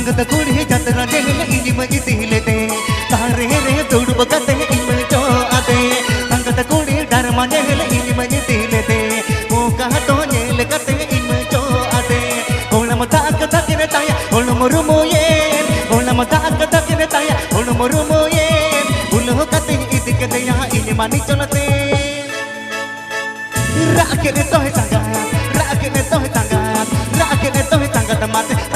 संगत कुड़ी जतरा जेल इनी मजी दिलते तारे रे दूड़ बगते इन जो आते संगत कुड़ी डरमा जेल इनी मजी दिलते मुका तो जेल करते इन जो आते कोला मता कथा के ताया ओल मरुमोये कोला मता कथा के ताया ओल मरुमोये उलो कते इति के तया इनी मानी चलते राके ने तो है तंगा राके ने तो है तंगा राके ने तो है तंगा तमाते